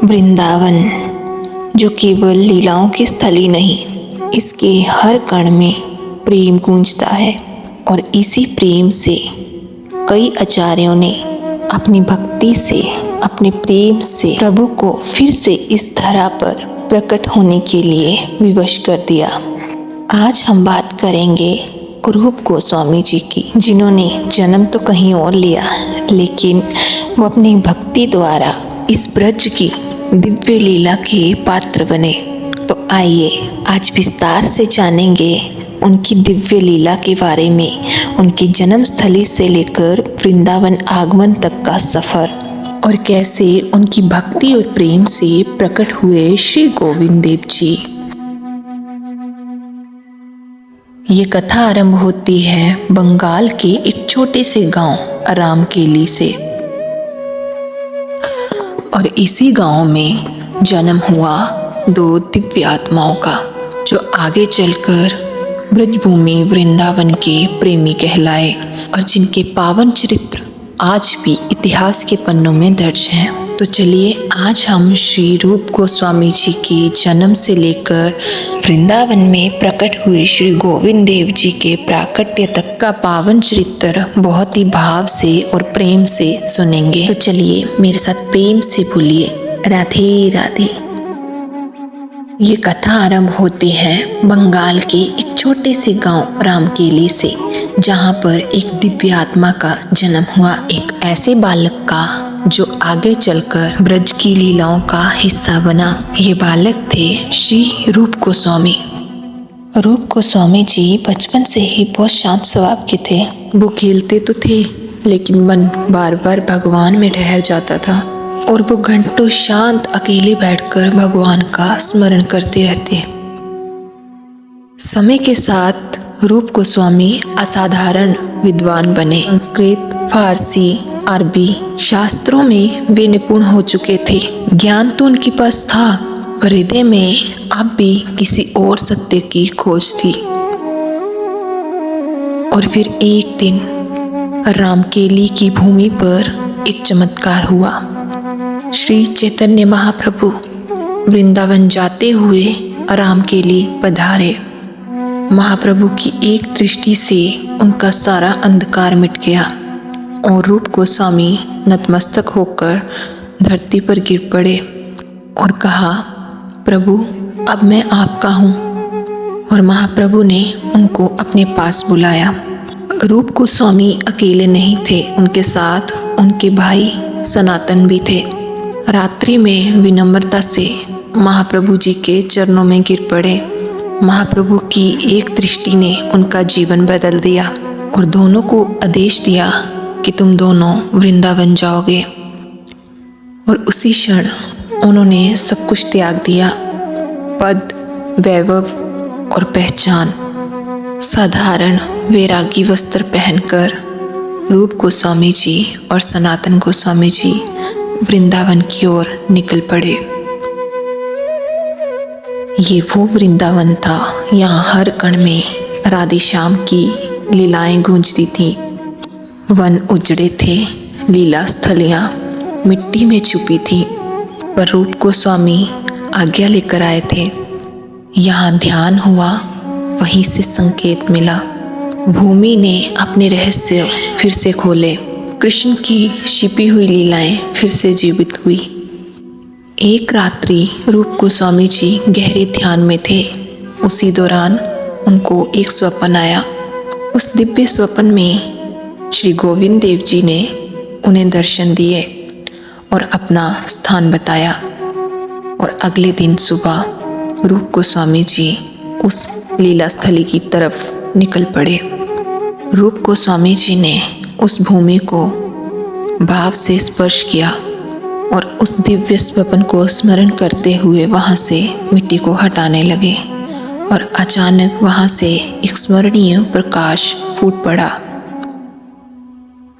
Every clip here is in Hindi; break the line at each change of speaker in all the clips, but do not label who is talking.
वृंदावन जो केवल लीलाओं की स्थली नहीं, इसके हर कण में प्रेम गूंजता है और इसी प्रेम से कई आचार्यों ने अपनी भक्ति से, अपने प्रेम से प्रभु को फिर से इस धरा पर प्रकट होने के लिए विवश कर दिया। आज हम बात करेंगे रूप गोस्वामी जी की, जिन्होंने जन्म तो कहीं और लिया, लेकिन वो अपनी भक्ति द्वारा इस ब्रज की दिव्य लीला के पात्र बने। तो आइए आज विस्तार से जानेंगे उनकी दिव्य लीला के बारे में, उनकी जन्म स्थली से लेकर वृंदावन आगमन तक का सफर, और कैसे उनकी भक्ति और प्रेम से प्रकट हुए श्री गोविंद देव जी। ये कथा आरंभ होती है बंगाल के एक छोटे से गांव रामकेली से, और इसी गांव में जन्म हुआ दो दिव्य आत्माओं का, जो आगे चलकर ब्रजभूमि वृंदावन के प्रेमी कहलाए और जिनके पावन चरित्र आज भी इतिहास के पन्नों में दर्ज हैं। तो चलिए आज हम श्री रूप गोस्वामी जी के जन्म से लेकर वृंदावन में प्रकट हुए श्री गोविंद देव जी के प्राकट्य तक का पावन चरित्र बहुत ही भाव से और प्रेम से सुनेंगे। तो चलिए मेरे साथ प्रेम से बोलिए राधे राधे। ये कथा आरंभ होती है बंगाल के एक छोटे से गांव रामकेली से, जहां पर एक दिव्य आत्मा का जन्म हुआ, एक ऐसे बालक का जो आगे चलकर ब्रज की लीलाओं का हिस्सा बना। ये बालक थे श्री रूप गोस्वामी। रूप गोस्वामी जी बचपन से ही बहुत शांत स्वभाव के थे। वो खेलते तो थे, लेकिन मन बार बार भगवान में ठहर जाता था और वो घंटों शांत अकेले बैठकर भगवान का स्मरण करते रहते। समय के साथ रूप गोस्वामी असाधारण विद्वान बने। संस्कृत, फारसी, अरबी शास्त्रों में वे निपुण हो चुके थे। ज्ञान तो उनके पास था, पर हृदय में अब भी किसी और सत्य की खोज थी। और फिर एक दिन रामकेली की भूमि पर एक चमत्कार हुआ। श्री चैतन्य महाप्रभु वृंदावन जाते हुए रामकेली पधारे। महाप्रभु की एक दृष्टि से उनका सारा अंधकार मिट गया और रूप गोस्वामी नतमस्तक होकर धरती पर गिर पड़े और कहा, प्रभु अब मैं आपका हूँ। और महाप्रभु ने उनको अपने पास बुलाया। रूप गोस्वामी अकेले नहीं थे, उनके साथ उनके भाई सनातन भी थे। रात्रि में विनम्रता से महाप्रभु जी के चरणों में गिर पड़े। महाप्रभु की एक दृष्टि ने उनका जीवन बदल दिया और दोनों को आदेश दिया कि तुम दोनों वृंदावन जाओगे। और उसी क्षण उन्होंने सब कुछ त्याग दिया, पद, वैभव और पहचान। साधारण वैरागी वस्त्र पहनकर रूप गोस्वामी जी और सनातन गोस्वामी जी वृंदावन की ओर निकल पड़े। ये वो वृंदावन था, यहाँ हर कण में राधे श्याम की लीलाएं गूंजती थी। वन उजड़े थे, लीला स्थलियाँ मिट्टी में छुपी थी, पर रूप गोस्वामी आज्ञा लेकर आए थे। यहाँ ध्यान हुआ, वहीं से संकेत मिला। भूमि ने अपने रहस्य फिर से खोले। कृष्ण की छिपी हुई लीलाएं फिर से जीवित हुई। एक रात्रि रूप गोस्वामी जी गहरे ध्यान में थे। उसी दौरान उनको एक स्वप्न आया। उस दिव्य स्वप्न में श्री गोविंद देव जी ने उन्हें दर्शन दिए और अपना स्थान बताया। और अगले दिन सुबह रूप गोस्वामी जी उस लीला स्थली की तरफ निकल पड़े। रूप गोस्वामी जी ने उस भूमि को भाव से स्पर्श किया और उस दिव्य स्वप्न को स्मरण करते हुए वहाँ से मिट्टी को हटाने लगे। और अचानक वहाँ से एक स्मरणीय प्रकाश फूट पड़ा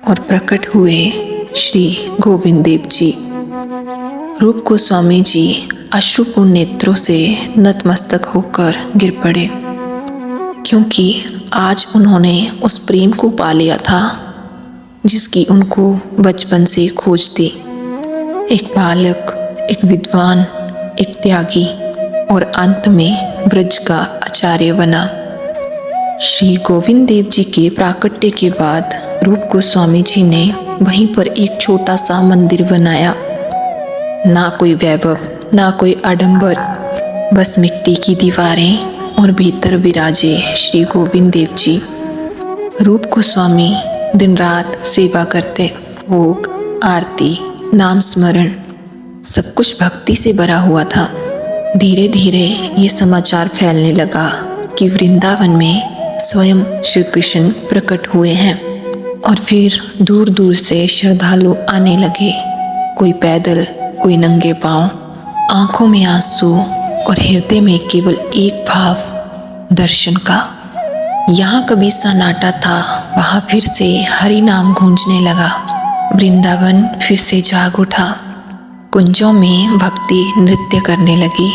और प्रकट हुए श्री गोविंद देव जी। रूप गोस्वामी जी अश्रुपूर्ण नेत्रों से नतमस्तक होकर गिर पड़े, क्योंकि आज उन्होंने उस प्रेम को पा लिया था जिसकी उनको बचपन से खोज थी। एक बालक एक विद्वान, एक त्यागी और अंत में ब्रज का आचार्य बना। श्री गोविंद देव जी के प्राकट्य के बाद रूप गोस्वामी जी ने वहीं पर एक छोटा सा मंदिर बनाया। ना कोई वैभव, ना कोई आडंबर, बस मिट्टी की दीवारें और भीतर विराजे श्री गोविंद देव जी। रूप गोस्वामी दिन रात सेवा करते, भोग, आरती, नाम स्मरण, सब कुछ भक्ति से भरा हुआ था। धीरे धीरे ये समाचार फैलने लगा कि वृंदावन में स्वयं श्री कृष्ण प्रकट हुए हैं और फिर दूर दूर से श्रद्धालु आने लगे, कोई पैदल, कोई नंगे पांव, आंखों में आंसू और हृदय में केवल एक भाव, दर्शन का। यहाँ कभी सन्नाटा था, वहाँ फिर से हरि नाम गूंजने लगा। वृंदावन फिर से जाग उठा, कुंजों में भक्ति नृत्य करने लगी,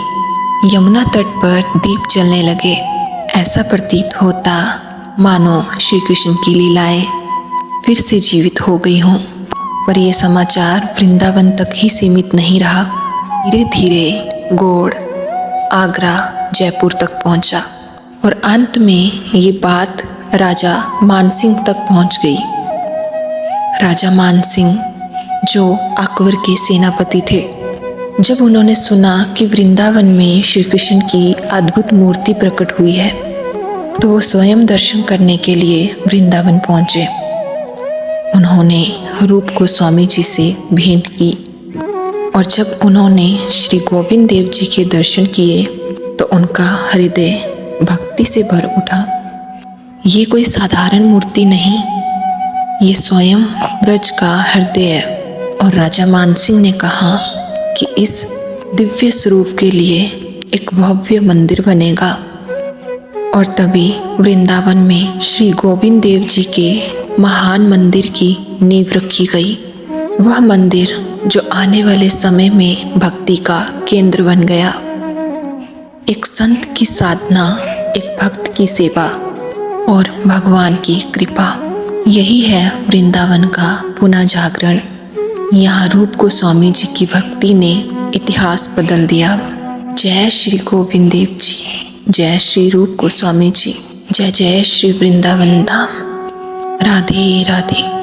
यमुना तट पर दीप जलने लगे। ऐसा प्रतीत होता मानो श्री कृष्ण की लीलाएं फिर से जीवित हो गई हों। पर यह समाचार वृंदावन तक ही सीमित नहीं रहा, धीरे धीरे गौड़, आगरा, जयपुर तक पहुंचा और अंत में ये बात राजा मानसिंह तक पहुंच गई। राजा मानसिंह जो अकबर के सेनापति थे, जब उन्होंने सुना कि वृंदावन में श्री कृष्ण की अद्भुत मूर्ति प्रकट हुई है, तो वो स्वयं दर्शन करने के लिए वृंदावन पहुंचे। उन्होंने रूप गोस्वामी जी से भेंट की और जब उन्होंने श्री गोविंद देव जी के दर्शन किए तो उनका हृदय भक्ति से भर उठा। ये कोई साधारण मूर्ति नहीं, ये स्वयं ब्रज का हृदय है। और राजा मानसिंह ने कहा कि इस दिव्य स्वरूप के लिए एक भव्य मंदिर बनेगा। और तभी वृंदावन में श्री गोविंद देव जी के महान मंदिर की नींव रखी गई। वह मंदिर जो आने वाले समय में भक्ति का केंद्र बन गया। एक संत की साधना, एक भक्त की सेवा और भगवान की कृपा, यही है वृंदावन का पुनः जागरण। यहाँ रूप गोस्वामी जी की भक्ति ने इतिहास बदल दिया। जय श्री गोविंद देव जी, जय श्री रूप गोस्वामी जी, जय जय श्री वृंदावन धाम। राधे राधे।